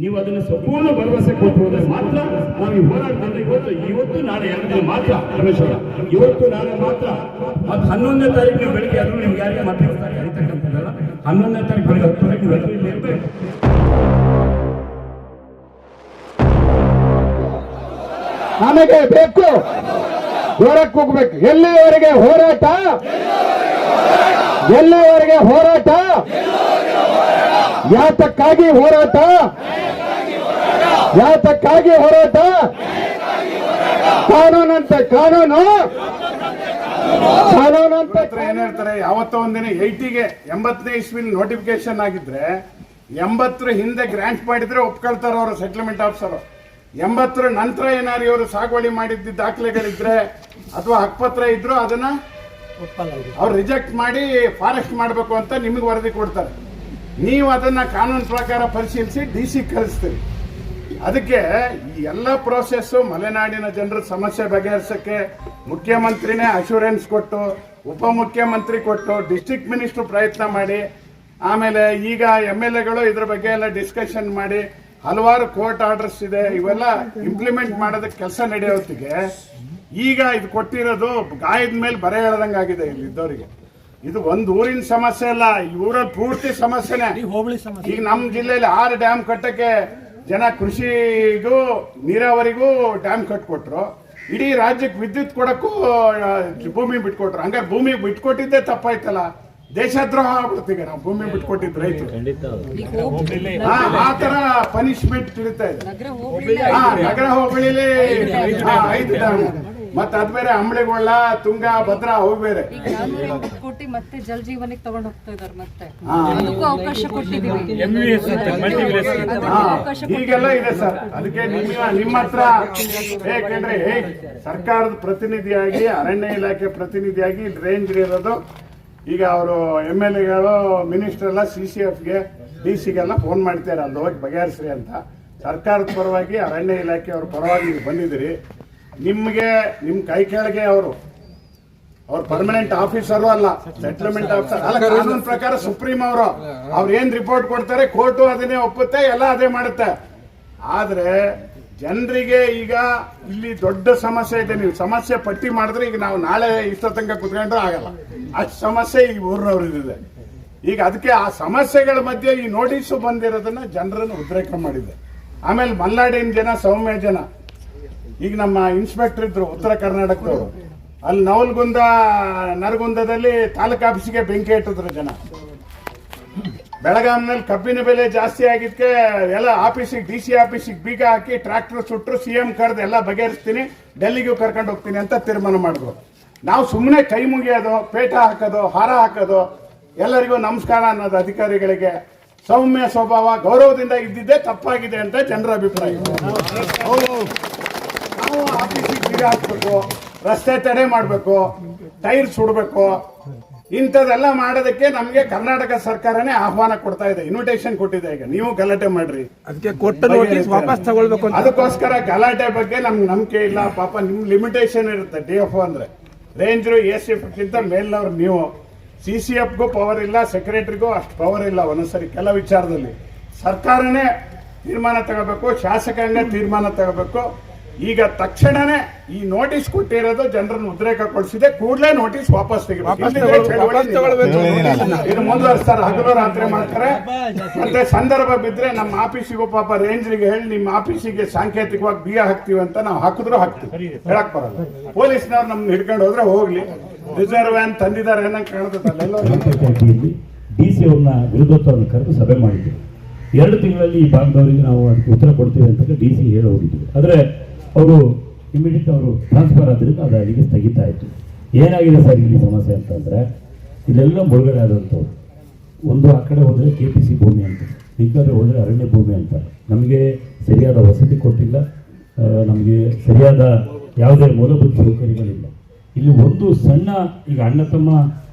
ನೀವು ಅದನ್ನು ಸಂಪೂರ್ಣ ಭರವಸೆ ಕೊಟ್ಟು ಹೋದ್ರೆ ಮಾತ್ರ ನಾವು ಈ ಹೋರಾಟದಲ್ಲಿ ಇವತ್ತು ನಾಳೆ 2 ದಿನ ಮಾತ್ರ ರಮೇಶ್ವರ, ಇವತ್ತು ನಾಳೆ ಮಾತ್ರ. ಮತ್ತು 11ನೇ ತಾರೀಕು ನೀವು ಬೆಳಿಗ್ಗೆ ಆದರೂ ನಿಮ್ಗೆ ಯಾರಿಗೆ ಮತ್ತೆ ಅರಿತಕ್ಕಂಥದ್ದಲ್ಲ. 11ನೇ ತಾರೀಕು ಬೆಳಿಗ್ಗೆ 10 ಗಂಟೆಗೆ ಎಲ್ಲರೂ ಇಲ್ಲಿ ಇರಬೇಕು. ನಮಗೆ ಬೇಕು, ಹೊರಕ್ಕೆ ಹೋಗ್ಬೇಕು. ಎಲ್ಲಿವರೆಗೆ ಹೋರಾಟ, ಎಲ್ಲಿವರೆಗೆ ಹೋರಾಟ, ಯಾತಕ್ಕಾಗಿ ಹೋರಾಟ, ಯಾತಕ್ಕಾಗಿ ಹೋರಾಟ, ಕಾನೂನಂತೆ ಕಾನೂನು, ಕಾನೂನಂತೆ ಏನ್ ಹೇಳ್ತಾರೆ, ಯಾವತ್ತೋ ಒಂದಿನ 80ನೇ ಇಸ್ವಿಲ್ ನೋಟಿಫಿಕೇಶನ್ ಆಗಿದ್ರೆ 80 ಹಿಂದೆ ಗ್ರಾಂಟ್ ಮಾಡಿದ್ರೆ ಒಪ್ಕೊಳ್ತಾರ ಅವರು ಸೆಟಲ್ಮೆಂಟ್ ಆಫೀಸರ್. 80 ನಂತರ ಏನಾದ್ರು ಇವರು ಸಾಗುವಳಿ ಮಾಡಿದ್ದ ದಾಖಲೆಗಳಿದ್ರೆ ಅಥವಾ ಹಕ್ಕುಪತ್ರ ಇದ್ರು ಅದನ್ನ ಅವ್ರು ರಿಜೆಕ್ಟ್ ಮಾಡಿ ಫಾರೆಸ್ಟ್ ಮಾಡಬೇಕು ಅಂತ ನಿಮಗೆ ವರದಿ ಕೊಡ್ತಾರೆ. ನೀವು ಅದನ್ನ ಕಾನೂನು ಪ್ರಕಾರ ಪರಿಶೀಲಿಸಿ DC ಕಳಿಸ್ತೀರಿ. ಅದಕ್ಕೆ ಈ ಎಲ್ಲ ಪ್ರೋಸೆಸ್ ಮಲೆನಾಡಿನ ಜನರ ಸಮಸ್ಯೆ ಬಗೆಹರಿಸಕ್ಕೆ ಮುಖ್ಯಮಂತ್ರಿನೇ ಅಶ್ಯೂರೆನ್ಸ್ ಕೊಟ್ಟು, ಉಪಮುಖ್ಯಮಂತ್ರಿ ಕೊಟ್ಟು, ಡಿಸ್ಟ್ರಿಕ್ಟ್ ಮಿನಿಸ್ಟರ್ ಪ್ರಯತ್ನ ಮಾಡಿ, ಆಮೇಲೆ ಈಗ MLAಗಳು ಇದ್ರ ಬಗ್ಗೆ ಎಲ್ಲ ಡಿಸ್ಕಷನ್ ಮಾಡಿ ಹಲವಾರು ಕೋರ್ಟ್ ಆರ್ಡರ್ಸ್ ಇದೆ, ಇವೆಲ್ಲ ಇಂಪ್ಲಿಮೆಂಟ್ ಮಾಡೋದಕ್ಕೆ ಕೆಲಸ ನಡೆಯೋತ್ತಿಗೆ ಈಗ ಇದು ಕೊಟ್ಟಿರೋದು ಗಾಯದ ಮೇಲೆ ಬರೆ ಎಳೆದಂಗಾಗಿದೆ ಇಲ್ಲಿದ್ದವರಿಗೆ. ಇದು ಒಂದು ಊರಿನ ಸಮಸ್ಯೆ ಅಲ್ಲ, ಈ ಊರಲ್ಲಿ ಪೂರ್ತಿ ಸಮಸ್ಯೆನೇ. ಈಗ ನಮ್ಮ ಜಿಲ್ಲೆಯಲ್ಲಿ 6 ಡ್ಯಾಮ್ ಕಟ್ಟಕ್ಕೆ ಜನ ಕೃಷಿಗೂ ನೀರಾವರಿಗೂ ಡ್ಯಾಮ್ ಕಟ್ಕೊಟ್ರು. ಇಡೀ ರಾಜ್ಯಕ್ಕೆ ವಿದ್ಯುತ್ ಕೊಡಕ್ಕೂ ಭೂಮಿ ಬಿಟ್ಕೊಟ್ರು. ಹಂಗಾರೆ ಭೂಮಿ ಬಿಟ್ಕೊಟ್ಟಿದ್ದೆ ತಪ್ಪಾಯ್ತಲ್ಲ, ದೇಶದ್ರೋಹ ಆಗ್ಬಿಡ್ತೀವಿ ನಾವು ಭೂಮಿ ಬಿಟ್ಕೊಟ್ಟಿದ್ ರೈತರು. ಆ ತರ ಪನಿಷ್ಮೆಂಟ್ ತಿಳಿತಾ ಇದೆ. ನಗರ ಹೋಬಳಿಲಿ 5 ಡ್ಯಾಮ್, ಮತ್ತೆ ಅದ್ ಬೇರೆ ಅಂಬಳಿಗೊಳ್ಳ, ತುಂಗ, ಭದ್ರಾ, ಅವು ಬೇರೆ. ಕೋಟಿ ಮತ್ತೆ ಜಲ್ ಜೀವನಕ್ಕೆ ತಗೊಂಡು ಹೋಗ್ತಾ ಇದಾರೆ. ಮತ್ತೆ ಅದಕ್ಕೂ ಅವಕಾಶ ಕೊಟ್ಟಿದ್ದೀವಿ, ಹೀಗೆಲ್ಲ ಇದೆ ಸರ್. ಅದಕ್ಕೆ ನಿಮ್ಮ ಹತ್ರ ಯಾಕಂದ್ರೆ ಸರ್ಕಾರದ ಪ್ರತಿನಿಧಿಯಾಗಿ, ಅರಣ್ಯ ಇಲಾಖೆ ಪ್ರತಿನಿಧಿಯಾಗಿ ರೇಂಜ್ ಇರೋದು. ಈಗ ಅವರು MLAಗಳು, ಮಿನಿಸ್ಟರ್ ಎಲ್ಲ CCFಗೆ, DCಗೆಲ್ಲ ಫೋನ್ ಮಾಡ್ತಾರೆ ಅಲ್ಲಿ ಹೋಗಿ ಬಗೆಹರಿಸ್ರಿ ಅಂತ. ಸರ್ಕಾರದ ಪರವಾಗಿ, ಅರಣ್ಯ ಇಲಾಖೆಯವ್ರ ಪರವಾಗಿ ನೀವು ಬಂದಿದ್ದೀರಿ. ನಿಮ್ಗೆ ನಿಮ್ ಕೈ ಕೆಳಗೆ ಅವ್ರು ಪರ್ಮನೆಂಟ್ ಆಫೀಸರು ಅಲ್ಲ, ಸೆಟಲ್ಮೆಂಟ್ ಆಫೀಸರ್ ಅಲ್ಲ. ಕಾನೂನು ಪ್ರಕಾರ ಸುಪ್ರೀಂ ಅವ್ರು ಏನ್ ರಿಪೋರ್ಟ್ ಕೊಡ್ತಾರೆ ಕೋರ್ಟು ಅದನ್ನೇ ಒಪ್ಪುತ್ತೆ, ಎಲ್ಲ ಅದೇ ಮಾಡುತ್ತೆ. ಆದ್ರೆ ಜನರಿಗೆ ಈಗ ಇಲ್ಲಿ ದೊಡ್ಡ ಸಮಸ್ಯೆ ಇದೆ. ನೀವು ಸಮಸ್ಯೆ ಪಟ್ಟಿ ಮಾಡಿದ್ರೆ ಈಗ ನಾವು ನಾಳೆ ಇಷ್ಟ ತನಕ ಕುತ್ಕೊಂಡ್ರೆ ಆಗಲ್ಲ, ಅಷ್ಟು ಸಮಸ್ಯೆ ಈ ಊರಿನವ್ರಿದೆ. ಈಗ ಅದಕ್ಕೆ ಆ ಸಮಸ್ಯೆಗಳ ಮಧ್ಯೆ ಈ ನೋಟಿಸು ಬಂದಿರೋದನ್ನ ಜನರನ್ನು ಉದ್ರೇಕ ಮಾಡಿದೆ. ಆಮೇಲೆ ಮಲ್ನಾಡಿನ ಜನ, ಸೌಮ್ಯ ಜನ, ಈಗ ನಮ್ಮ ಇನ್ಸ್ಪೆಕ್ಟರ್ ಇದ್ರು ಉತ್ತರ ಕರ್ನಾಟಕದವರು, ಅಲ್ಲಿ ನವಲ್ಗುಂದ, ನರಗುಂದದಲ್ಲಿ ತಾಲೂಕು ಆಫೀಸಿಗೆ ಬೆಂಕಿ ಇಟ್ಟಿದ್ರು ಜನ. ಬೆಳಗಾಂನಲ್ಲಿ ಕಬ್ಬಿನ ಬೆಲೆ ಜಾಸ್ತಿ ಆಗಿದ್ದಕ್ಕೆ ಎಲ್ಲ ಆಫೀಸಿಗೆ, DC ಆಫೀಸಿಗೆ ಬೀಗ ಹಾಕಿ ಟ್ರ್ಯಾಕ್ಟರ್ ಸುಟ್ಟರು. CM ಕರೆದು ಎಲ್ಲ ಬಗೆಹರಿಸ್ತೀನಿ, ಡೆಲ್ಲಿಗೂ ಕರ್ಕೊಂಡು ಹೋಗ್ತೀನಿ ಅಂತ ತೀರ್ಮಾನ ಮಾಡಿದ್ರು. ನಾವು ಸುಮ್ಮನೆ ಕೈ ಮುಗಿಯೋದು, ಪೇಟ ಹಾಕೋದು, ಹಾರ ಹಾಕೋದು, ಎಲ್ಲರಿಗೂ ನಮಸ್ಕಾರ ಅನ್ನೋದು ಅಧಿಕಾರಿಗಳಿಗೆ ಸೌಮ್ಯ ಸ್ವಭಾವ, ಗೌರವದಿಂದ ಇದ್ದಿದ್ದೇ ತಪ್ಪಾಗಿದೆ ಅಂತ ಜನರ ಅಭಿಪ್ರಾಯ. ನಾವು ಆಫೀಸಿಗೆ ಬೀಗ ಹಾಕ್ಬೇಕು, ರಸ್ತೆ ತಡೆ ಮಾಡಬೇಕು, ಟೈರ್ ಸುಡಬೇಕು, ಇಂಥದೆಲ್ಲ ಮಾಡೋದಕ್ಕೆ ನಮಗೆ ಕರ್ನಾಟಕ ಸರ್ಕಾರನೇ ಆಹ್ವಾನ ಕೊಡ್ತಾ ಇದೆ, ಇನ್ವಿಟೇಷನ್ ಕೊಟ್ಟಿದೆ. ಈಗ ನೀವು ಗಲಾಟೆ ಮಾಡ್ರಿ, ಅದಕ್ಕೆ ಕೊಟ್ಟ ನೋಟಿಸ್ ವಾಪಸ್ ತಗೊಳ್ಬೇಕು. ಅದಕ್ಕೋಸ್ಕರ ಗಲಾಟೆ ಬಗ್ಗೆ ನಮ್ಗೆ ನಂಬಿಕೆ ಇಲ್ಲ. ಪಾಪ ನಿಮ್ ಲಿಮಿಟೇಷನ್ ಇರುತ್ತೆ. DFO ಅಂದ್ರೆ ರೇಂಜರು, ACF ಮೇಲ್ನವ್ರು ನೀವು. CCFಗೂ ಪವರ್ ಇಲ್ಲ, ಸೆಕ್ರೆಟರಿಗೂ ಅಷ್ಟು ಪವರ್ ಇಲ್ಲ. ಒಂದೊಂದ್ಸರಿ ಕೆಲ ವಿಚಾರದಲ್ಲಿ ಸರ್ಕಾರನೇ ತೀರ್ಮಾನ ತಗೋಬೇಕು, ಶಾಸಕಾಂಗ ತೀರ್ಮಾನ ತಗೋಬೇಕು. ಈಗ ತಕ್ಷಣನೇ ಈ ನೋಟಿಸ್ ಕೊಟ್ಟಿರೋದು ಜನರನ್ನು ಉದ್ರೇಕಗೊಳಿಸಿದೆ. ಕೂಡಲೇ ನೋಟಿಸ್ ವಾಪಸ್ ತೆಗಿಬೇಕು. ಇದು ಮುಂದುವರಿಸ್ತಾರೆ, ಹಗಲು ರಾತ್ರಿ ಮಾಡ್ತಾರೆ. ಮತ್ತೆ ಸಂದರ್ಭ ಬಿದ್ರೆ ನಮ್ಮ ಆಫೀಸಿಗೂ ಪಾಪ ರೇಂಜ್ರಿಗೆ ಹೇಳಿ ನಿಮ್ಮ ಆಫೀಸಿಗೆ ಸಾಂಕೇತಿಕವಾಗಿ ಬೀಗ ಹಾಕ್ತಿವಿ ಅಂತ ನಾವು ಹಾಕಿದ್ರು ಹಾಕ್ತಿವಿ, ಹೇಳಕ್ ಬರಲ್ಲ. ಪೊಲೀಸ್ನವ್ರು ನಮ್ನ ಹಿಡ್ಕೊಂಡು ಹೋದ್ರೆ ಹೋಗ್ಲಿ, ರಿಸರ್ವ್ ವ್ಯಾನ್ ತಂದಿದ್ದಾರೆ ಏನಂತ ಕಾಣ್ತದಲ್ಲ. DC ಅವ್ರನ್ನ ವಿರೋಧತ್ವವನ್ನು ಕರೆದು ಸಭೆ ಮಾಡಿದ್ವಿ. 2 ತಿಂಗಳಲ್ಲಿ ಈ ಭಾಗದವರಿಗೆ ನಾವು ಅದಕ್ಕೆ ಉತ್ತರ ಕೊಡ್ತೀವಿ ಅಂತ DC ಹೇಳಿ ಹೋಗಿದ್ವಿ. ಆದರೆ ಅವರು ಇಮಿಡಿಯೇಟ್ ಅವರು ಟ್ರಾನ್ಸ್ಫರ್ ಆದ್ರಿಂದ ಅದು ಅಲ್ಲಿಗೆ ಸ್ಥಗಿತ ಆಯಿತು. ಏನಾಗಿದೆ ಸರ್ ಇಲ್ಲಿ ಸಮಸ್ಯೆ ಅಂತಂದರೆ, ಇಲ್ಲೆಲ್ಲ ಮುಳುಗಡೆ ಆದಂಥವ್ರು. ಒಂದು ಆ ಕಡೆ ಹೋದರೆ KPC ಭೂಮಿ ಅಂತ, ಈ ಕಡೆ ಹೋದರೆ ಅರಣ್ಯ ಭೂಮಿ ಅಂತ. ನಮಗೆ ಸರಿಯಾದ ವಸತಿ ಕೊಟ್ಟಿಲ್ಲ, ನಮಗೆ ಸರಿಯಾದ ಯಾವುದೇ ಮೂಲಭೂತ ಸೌಕರ್ಯಗಳಿಲ್ಲ. ಇಲ್ಲಿ ಒಂದು ಸಣ್ಣ, ಈಗ ಅಣ್ಣ ತಮ್ಮ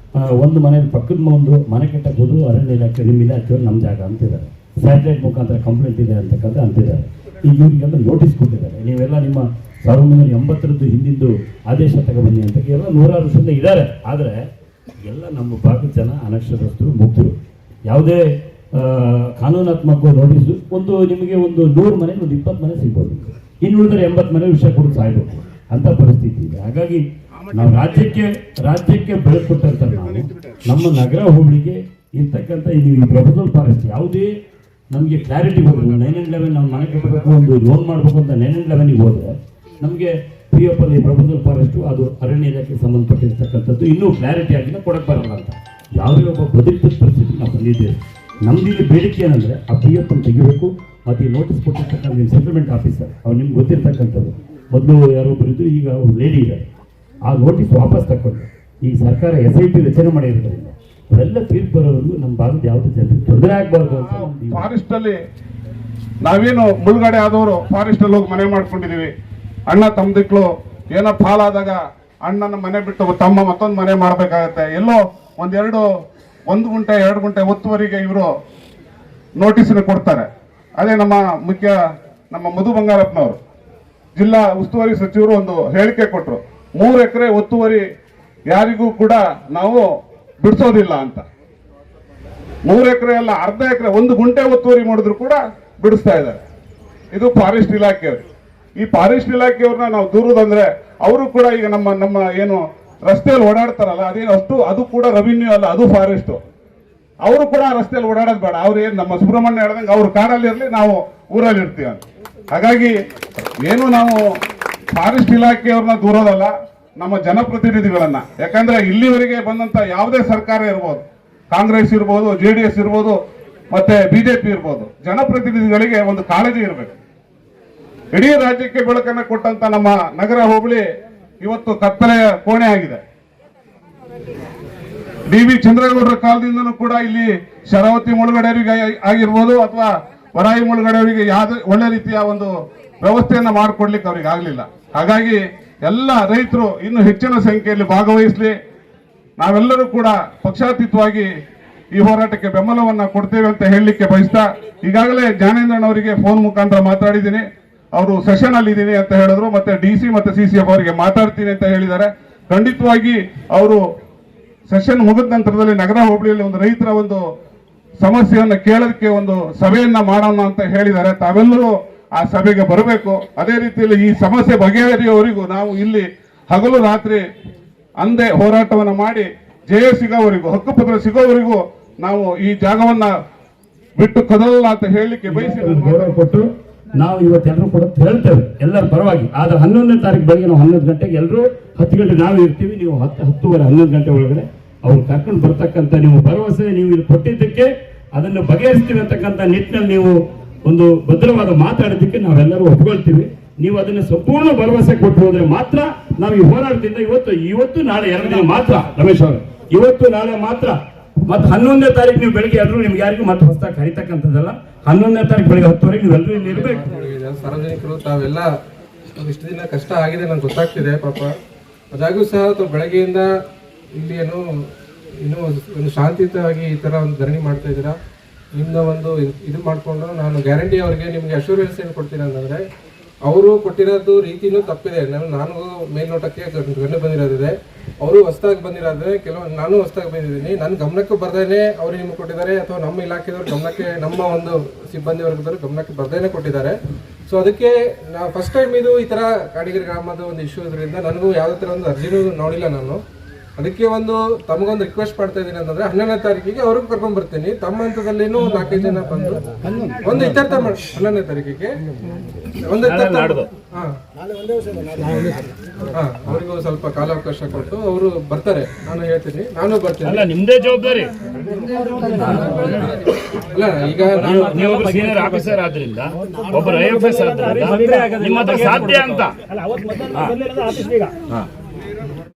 ಒಂದು ಮನೆಯಲ್ಲಿ ಪಕ್ಕದ ಒಂದು ಮನೆ ಕಟ್ಟಕ್ಕೆ ಹೋದ್ರು ಅರಣ್ಯ ಇಲಾಖೆ, ನಿಮ್ಮ ಇಲಾಖೆಯವರು ನಮ್ಮ ಜಾಗ ಅಂತಿದ್ದಾರೆ. ಸ್ಯಾಟಲೈಟ್ ಮುಖಾಂತರ ಕಂಪ್ಲೇಂಟ್ ಇದೆ ಅಂತಕ್ಕಂಥ ಅಂತಿದ್ದಾರೆ. ಈಗ ಇವರಿಗೆಲ್ಲ ನೋಟಿಸ್ ಕೊಟ್ಟಿದ್ದಾರೆ, ನೀವೆಲ್ಲ ನಿಮ್ಮ 1980 ಹಿಂದಿಂದು ಆದೇಶ ತಗೊಬನ್ನಿ ಅಂತ. ಎಲ್ಲ 100 ವರ್ಷದಿಂದ ಇದ್ದಾರೆ. ಆದರೆ ಎಲ್ಲ ನಮ್ಮ ಭಾಗದ ಜನ ಅನಕ್ಷರಸ್ಥರು, ಮುಗ್ಧರು. ಯಾವುದೇ ಕಾನೂನಾತ್ಮಕ ನೋಟಿಸ್ ಒಂದು ನಿಮಗೆ ಒಂದು 100 ಮನೆ ಒಂದು 20 ಮನೆ ಸಿಗ್ಬೋದು, ಇನ್ನುಳಿದ್ರೆ 80 ಮನೆ ವಿಷಯ ಕೊಟ್ಟು ಸಾಯ್ಬೇಕು ಅಂತ ಪರಿಸ್ಥಿತಿ ಇದೆ. ಹಾಗಾಗಿ ನಾವು ರಾಜ್ಯಕ್ಕೆ ಬೆಳಕು ಕೊಟ್ಟಂತ ನಾವು ನಮ್ಮ ನಗರ ಹೋಬಳಿಗೆ ಇರ್ತಕ್ಕಂಥ ಈ ಪ್ರಪೋಸಲ್ ಫಾರೆಸ್ಟ್ ಯಾವುದೇ ನಮಗೆ ಕ್ಲಾರಿಟಿ ಹೋದ್ರೆ 911 ನಾವು ಮನೆ ಕಟ್ಟಬೇಕು, ಒಂದು ಲೋನ್ ಮಾಡಬೇಕು ಅಂತ 911ಗೆ ಹೋದ್ರೆ ನಮಗೆ PFL ಈ ಪ್ರಪೋಸಲ್ ಫಾರೆಸ್ಟು ಅದು ಅರಣ್ಯ ಇಲಾಖೆಗೆ ಸಂಬಂಧಪಟ್ಟಿರ್ತಕ್ಕಂಥದ್ದು ಇನ್ನೂ ಕ್ಲಾರಿಟಿ ಆಗಿಲ್ಲ, ಕೊಡಕ್ಕೆ ಬರಲ್ಲ ಅಂತ ಯಾವುದೇ ಒಬ್ಬ ಬದುಕಿದ ಪರಿಸ್ಥಿತಿ ನಾವು ಬಂದಿದ್ದೇವೆ. ನಮ್ದಿಲ್ಲಿ ಬೇಡಿಕೆ ಏನಂದರೆ ಆ PFL ತೆಗಿಬೇಕು ಮತ್ತು ಈ ನೋಟಿಸ್ ಕೊಟ್ಟಿರ್ತಕ್ಕಂಥ ಸೆಟಲ್ಮೆಂಟ್ ಆಫೀಸರ್ ಅವ್ರು ನಿಮ್ಗೆ ಗೊತ್ತಿರ್ತಕ್ಕಂಥದ್ದು, ಮೊದಲು ಯಾರೊಬ್ಬರು ಇದ್ರು, ಈಗ ಅವ್ರು ಲೇಡಿ ಇದ್ದಾರೆ, ಆ ನೋಟಿಸ್ ವಾಪಸ್ ತಗೊಂಡು ಈಗ ಸರ್ಕಾರ SIT ರಚನೆ ಮಾಡಿರೋದ್ರಿಂದ ಅವೆಲ್ಲ ತೀರ್ಪು ಬರೋವರೆಗೂ ನಮ್ಮ ಭಾಗದ ಯಾವುದೇ ಜನರಿಗೆ ತೊಂದರೆ ಆಗಬಾರ್ದು ಅಂತ ಫಾರೆಸ್ಟ್ ಅಲ್ಲಿ ನಾವೇನು ಮುಳುಗಡೆ ಆದವರು ಫಾರೆಸ್ಟ್ ಅಲ್ಲಿ ಹೋಗಿ ಮನೆ ಮಾಡ್ಕೊಂಡಿದೀವಿ. ಅಣ್ಣ ತಮ್ಮದಿಕ್ಳು ಏನೋ ಹಾಲಾದಾಗ ಅಣ್ಣನ ಮನೆ ಬಿಟ್ಟು ತಮ್ಮ ಮತ್ತೊಂದು ಮನೆ ಮಾಡ್ಬೇಕಾಗತ್ತೆ. ಎಲ್ಲೋ ಒಂದು ಗುಂಟೆ 2 ಗುಂಟೆ ಒತ್ತುವರಿಗೆ ಇವರು ನೋಟಿಸ್ನ ಕೊಡ್ತಾರೆ. ಅದೇ ನಮ್ಮ ಮಧು ಬಂಗಾರಪ್ಪನವರು ಜಿಲ್ಲಾ ಉಸ್ತುವಾರಿ ಸಚಿವರು ಒಂದು ಹೇಳಿಕೆ ಕೊಟ್ಟರು, 3 ಎಕರೆ ಒತ್ತುವರಿ ಯಾರಿಗೂ ಕೂಡ ನಾವು ಬಿಡಿಸೋದಿಲ್ಲ ಅಂತ. 3 ಎಕರೆ ಅಲ್ಲ, ಅರ್ಧ ಎಕರೆ 1 ಗುಂಟೆ ಒತ್ತುವರಿ ಮಾಡಿದ್ರು ಕೂಡ ಬಿಡಿಸ್ತಾ ಇದ್ದಾರೆ. ಇದು ಫಾರೆಸ್ಟ್ ಇಲಾಖೆಯವರು. ಈ ಫಾರೆಸ್ಟ್ ಇಲಾಖೆಯವ್ರನ್ನ ನಾವು ದೂರದಂದ್ರೆ ಅವರು ಕೂಡ ಈಗ ನಮ್ಮ ಏನು ರಸ್ತೆಯಲ್ಲಿ ಓಡಾಡ್ತಾರಲ್ಲ ಅದು ಕೂಡ ರೆವಿನ್ಯೂ ಅಲ್ಲ, ಅದು ಫಾರೆಸ್ಟ್. ಅವರು ಕೂಡ ರಸ್ತೆಯಲ್ಲಿ ಓಡಾಡೋದು ಬೇಡ. ಅವ್ರು ಏನು ನಮ್ಮ ಸುಬ್ರಹ್ಮಣ್ಯ ಹೇಳ್ದಂಗೆ ಅವ್ರು ಕಾಡಲ್ಲಿ ಇರಲಿ, ನಾವು ಊರಲ್ಲಿ ಇರ್ತೀವಿ ಅಂತ. ಹಾಗಾಗಿ ಏನು ನಾವು ಫಾರೆಸ್ಟ್ ಇಲಾಖೆಯವ್ರನ್ನ ದೂರೋದಲ್ಲ, ನಮ್ಮ ಜನಪ್ರತಿನಿಧಿಗಳನ್ನ. ಯಾಕಂದ್ರೆ ಇಲ್ಲಿವರೆಗೆ ಬಂದಂತ ಯಾವುದೇ ಸರ್ಕಾರ ಇರ್ಬೋದು, ಕಾಂಗ್ರೆಸ್ ಇರ್ಬೋದು, JDS ಇರ್ಬೋದು, ಮತ್ತೆ BJP ಇರ್ಬೋದು, ಜನಪ್ರತಿನಿಧಿಗಳಿಗೆ ಒಂದು ಕಾಳಜಿ ಇರಬೇಕು. ಇಡೀ ರಾಜ್ಯಕ್ಕೆ ಬೆಳಕನ್ನು ಕೊಟ್ಟಂತ ನಮ್ಮ ನಗರ ಹೋಬಳಿ ಇವತ್ತು ಕತ್ತಲೆಯ ಕೋಣೆ ಆಗಿದೆ. DV ಚಂದ್ರೇಗೌಡರ ಕಾಲದಿಂದನೂ ಕೂಡ ಇಲ್ಲಿ ಶರಾವತಿ ಮುಳುಗಡೆಯವರಿಗೆ ಆಗಿರ್ಬೋದು ಅಥವಾ ವರಾಯಿ ಮುಳುಗಡೆಯವರಿಗೆ ಯಾವುದೇ ಒಳ್ಳೆ ರೀತಿಯ ಒಂದು ವ್ಯವಸ್ಥೆಯನ್ನ ಮಾಡಿಕೊಡ್ಲಿಕ್ಕೆ ಅವ್ರಿಗೆ ಆಗ್ಲಿಲ್ಲ. ಹಾಗಾಗಿ ಎಲ್ಲ ರೈತರು ಇನ್ನು ಹೆಚ್ಚಿನ ಸಂಖ್ಯೆಯಲ್ಲಿ ಭಾಗವಹಿಸಲಿ. ನಾವೆಲ್ಲರೂ ಕೂಡ ಪಕ್ಷಾತೀತವಾಗಿ ಈ ಹೋರಾಟಕ್ಕೆ ಬೆಂಬಲವನ್ನ ಕೊಡ್ತೇವೆ ಅಂತ ಹೇಳಲಿಕ್ಕೆ ಬಯಸ್ತಾ, ಈಗಾಗಲೇ ಜ್ಞಾನೇಂದ್ರನ್ ಅವರಿಗೆ ಫೋನ್ ಮುಖಾಂತರ ಮಾತಾಡಿದ್ದೀನಿ. ಅವರು ಸೆಷನ್ ಅಲ್ಲಿ ಇದ್ದೀನಿ ಅಂತ ಹೇಳಿದ್ರು, ಮತ್ತೆ DC ಮತ್ತೆ CCF ಅವರಿಗೆ ಮಾತಾಡ್ತೀನಿ ಅಂತ ಹೇಳಿದ್ದಾರೆ. ಖಂಡಿತವಾಗಿ ಅವರು ಸೆಷನ್ ಮುಗಿದ ನಂತರದಲ್ಲಿ ನಗರ ಹೋಬಳಿಯಲ್ಲಿ ಒಂದು ರೈತರ ಒಂದು ಸಮಸ್ಯೆಯನ್ನು ಕೇಳೋದಕ್ಕೆ ಒಂದು ಸಭೆಯನ್ನ ಮಾಡೋಣ ಅಂತ ಹೇಳಿದ್ದಾರೆ. ತಾವೆಲ್ಲರೂ ಆ ಸಭೆಗೆ ಬರಬೇಕು. ಅದೇ ರೀತಿಯಲ್ಲಿ ಈ ಸಮಸ್ಯೆ ಬಗೆಹರಿಯುವವರೆಗೂ ನಾವು ಇಲ್ಲಿ ಹಗಲು ರಾತ್ರಿ ಅಂದೇ ಹೋರಾಟವನ್ನು ಮಾಡಿ ಜಯ ಸಿಗೋವರೆಗೂ, ಹಕ್ಕುಪತ್ರ ಸಿಗೋವರೆಗೂ ನಾವು ಈ ಜಾಗವನ್ನ ಬಿಟ್ಟು ಕದಲಲ್ಲ ಅಂತ ಹೇಳಲಿಕ್ಕೆ ಬಯಸಿ ಗೌರವ ಕೊಟ್ಟು ನಾವು ಇವತ್ತೆಲ್ಲರೂ ಕೂಡ ಹೇಳ್ತೇವೆ ಎಲ್ಲರ ಪರವಾಗಿ. ಆದ್ರೆ 11ನೇ ತಾರೀಕು ಬೆಳಗ್ಗೆ ನಾವು 11 ಗಂಟೆಗೆ ಎಲ್ಲರೂ 10 ಗಂಟೆ ನಾವು ಇರ್ತೀವಿ. ನೀವು 10:30 11 ಗಂಟೆ ಒಳಗಡೆ ಅವ್ರು ಕರ್ಕೊಂಡು ಬರ್ತಕ್ಕಂಥ ನೀವು ಭರವಸೆ ನೀವು ಇಲ್ಲಿ ಕೊಟ್ಟಿದ್ದಕ್ಕೆ ಅದನ್ನು ಬಗೆಹರಿಸ್ತೀವಿ ಅಂತಕ್ಕಂಥ ನಿಟ್ಟಿನಲ್ಲಿ ನೀವು ಒಂದು ಭದ್ರವಾದ ಮಾತಾಡೋದಕ್ಕೆ ನಾವೆಲ್ಲರೂ ಒಪ್ಕೊಳ್ತೀವಿ. ನೀವು ಅದನ್ನು ಸಂಪೂರ್ಣ ಭರವಸೆ ಕೊಟ್ಟು ಹೋದ್ರೆ ಮಾತ್ರ ನಾವು ಈ ಹೋರಾಟದಿಂದ ಇವತ್ತು ನಾಳೆ 2 ದಿನ ಮಾತ್ರ, ರಮೇಶ್ ಅವರು, ಇವತ್ತು ನಾಳೆ ಮಾತ್ರ. ಮತ್ತೆ 11ನೇ ತಾರೀಕು ನೀವು ಬೆಳಿಗ್ಗೆ ಎಲ್ಲರೂ ನಿಮ್ಗೆ ಯಾರಿಗೂ ಮತ್ತೆ ಹೊಸದಾಗಿ ಕರೀತಕ್ಕಂಥದ್ದಲ್ಲ. 11ನೇ ತಾರೀಕು ಬೆಳಿಗ್ಗೆ 10 ನೀವೆಲ್ಲರೂ ಇಲ್ಲಿ ಇರಬೇಕು. ಸಾರ್ವಜನಿಕರು ತಾವೆಲ್ಲ ಇಷ್ಟು ದಿನ ಕಷ್ಟ ಆಗಿದೆ ನಂಗೆ ಗೊತ್ತಾಗ್ತಿದೆ ಪಾಪ. ಅದಾಗೂ ಸಹ ಬೆಳಗ್ಗೆಯಿಂದ ಇಲ್ಲಿ ಇನ್ನೂ ಒಂದು ಶಾಂತಿಯುತವಾಗಿ ಈ ಥರ ಒಂದು ಧರಣಿ ಮಾಡ್ತಾ ಇದ್ದೀರಾ. ನಿಮ್ದ ಒಂದು ಇದು ಮಾಡಿಕೊಂಡು ನಾನು ಗ್ಯಾರಂಟಿ ಅವ್ರಿಗೆ ನಿಮಗೆ ಅಶ್ಯೂರೆನ್ಸ್ ಏನು ಕೊಡ್ತೀನಿ ಅಂತಂದರೆ, ಅವರು ಕೊಟ್ಟಿರೋದು ರೀತಿನೂ ತಪ್ಪಿದೆ. ನಾನು ಮೇಲ್ನೋಟಕ್ಕೆ ಗಂಡು ಬಂದಿರೋದಿದೆ, ಅವರು ಹೊಸದಾಗಿ ಬಂದಿರೋದ್ರೆ ನಾನು ಹೊಸದಾಗಿ ಬಂದಿದ್ದೀನಿ. ನನ್ನ ಗಮನಕ್ಕೆ ಬರ್ದೇನೆ ಅವ್ರು ನಿಮ್ಗೆ ಕೊಟ್ಟಿದ್ದಾರೆ, ಅಥವಾ ನಮ್ಮ ಇಲಾಖೆದವ್ರ ಗಮನಕ್ಕೆ, ನಮ್ಮ ಒಂದು ಸಿಬ್ಬಂದಿ ವರ್ಗದವ್ರು ಗಮನಕ್ಕೆ ಬರ್ದೇನೆ ಕೊಟ್ಟಿದ್ದಾರೆ. ಸೊ ಅದಕ್ಕೆ ನಾವು ಫಸ್ಟ್ ಟೈಮ್ ಇದು ಈ ಥರ ಕಾಡಿಗೆರೆ ಗ್ರಾಮದ ಒಂದು ಇಶ್ಯೂ ಇದರಿಂದ ನನಗೂ ಯಾವುದೇ ಥರ ಒಂದು ಅರ್ಜಿನೂ ನೋಡಿಲ್ಲ ನಾನು. ಅದಕ್ಕೆ ತಮಗೊಂದು ರಿಕ್ವೆಸ್ಟ್ ಮಾಡ್ತಾ ಇದ್ದೀನಿ ಅಂತಂದ್ರೆ 11ನೇ ತಾರೀಕಿಗೆ ಅವ್ರಿಗೆ ಕರ್ಕೊಂಡ್ ಬರ್ತೀನಿ. ತಮ್ಮ ಹಂತದಲ್ಲಿನೂ 4-5 ಜನ ಬಂದು ಒಂದು ಇತ್ಯರ್ಥ ಮಾಡಿ 11ನೇ ತಾರೀಕಿಗೆ ಒಂದು ಅವ್ರಿಗೂ ಸ್ವಲ್ಪ ಕಾಲಾವಕಾಶ ಕೊಟ್ಟು ಅವರು ಬರ್ತಾರೆ. ನಾನು ಹೇಳ್ತೀನಿ, ನಾನು ಬರ್ತೀನಿ. ನಿಮ್ದೇ ಜವಾಬ್ದಾರಿ ಅಲ್ಲ, ಈಗ ನೀವು ಸೀನಿಯರ್ ಆಫೀಸರ್ ಆದ್ರಿಂದ, ಒಬ್ಬರು IFS ಆದ್ರಿಂದ ನಿಮ್ಮ ಹತ್ರ ಸಾಧ್ಯ ಅಂತ